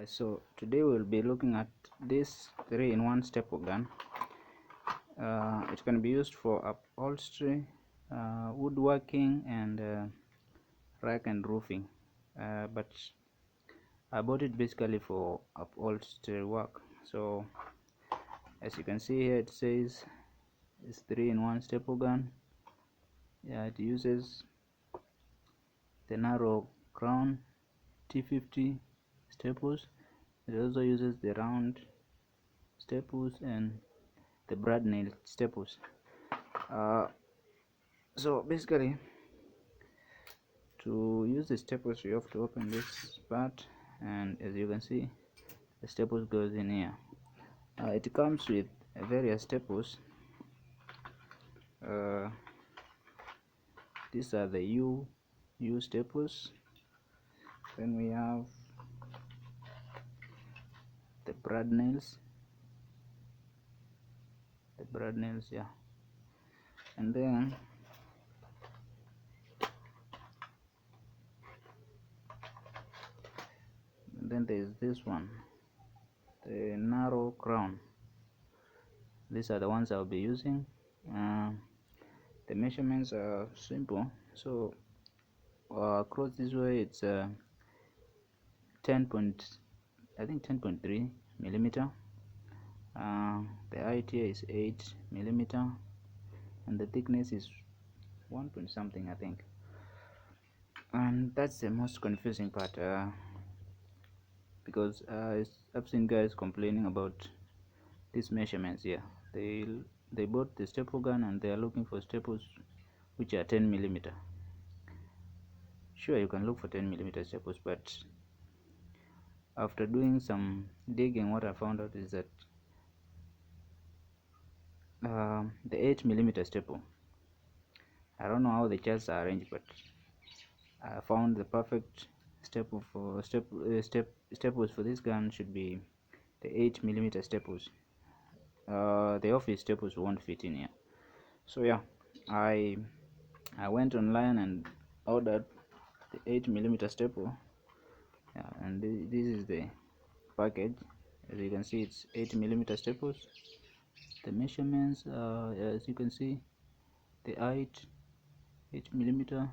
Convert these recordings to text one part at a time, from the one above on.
So today we'll be looking at this 3-in-1 staple gun. It can be used for upholstery, woodworking, and rack and roofing, but I bought it basically for upholstery work. So as you can see here, it says it's 3-in-1 staple gun. Yeah, it uses the narrow crown T50 staples. It also uses the round staples and the brad nail staples. So basically, to use the staples, you have to open this part, and as you can see, the staples goes in here. It comes with various staples. These are the U staples. Then we have the brad nails, yeah, and then there's this one, the narrow crown. These are the ones I'll be using. The measurements are simple. So across this way, it's 10.3 millimeter. The height here is 8 millimeter, and the thickness is 1 point something, I think. And that's the most confusing part, because I've seen guys complaining about these measurements here. They bought the staple gun and they are looking for staples which are 10 millimeter. Sure, you can look for 10 millimeter staples, but after doing some digging, what I found out is that the 8 millimeter staple, I don't know how the charts are arranged, but I found the perfect staple for staples for this gun should be the 8 millimeter staples. The office staples won't fit in here. So yeah, I went online and ordered the 8 millimeter staple. Yeah, and this is the package. As you can see, it's 8 millimeter staples. The measurements, as you can see, the height 8 millimeter,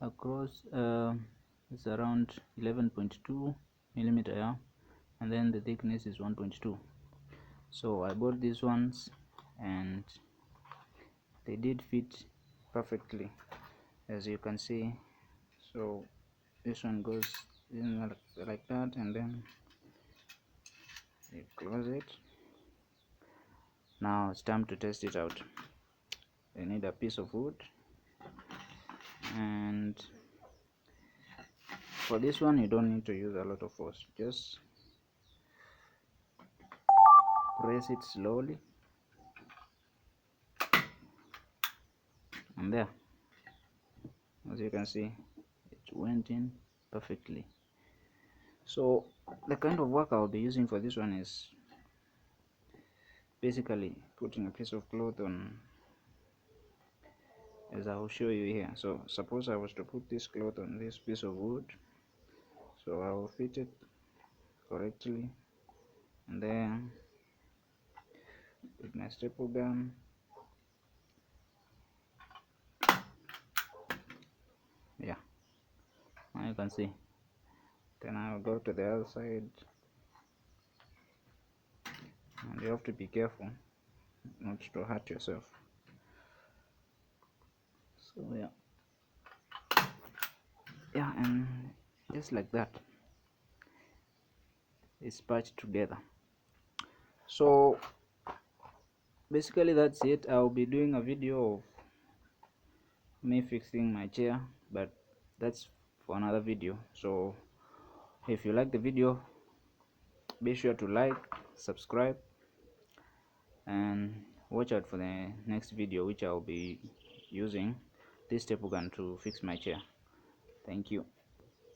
across it's around 11.2 millimeter, yeah, and then the thickness is 1.2. So I bought these ones and they did fit perfectly, as you can see. So this one goes in like that, and then you close it. Now it's time to test it out. You need a piece of wood, and for this one you don't need to use a lot of force. Just press it slowly, and there, as you can see, it went in perfectly. So the kind of work I'll be using for this one is basically putting a piece of cloth on, as I will show you here. So suppose I was to put this cloth on this piece of wood, so I will fit it correctly, and then with my staple gun, yeah, now you can see. Then I will go to the other side, and you have to be careful not to hurt yourself. So yeah, and just like that, it's patched together. So basically that's it. I'll be doing a video of me fixing my chair, but that's for another video. So if you like the video, be sure to like, subscribe, and watch out for the next video, which I'll be using this staple gun to fix my chair. Thank you.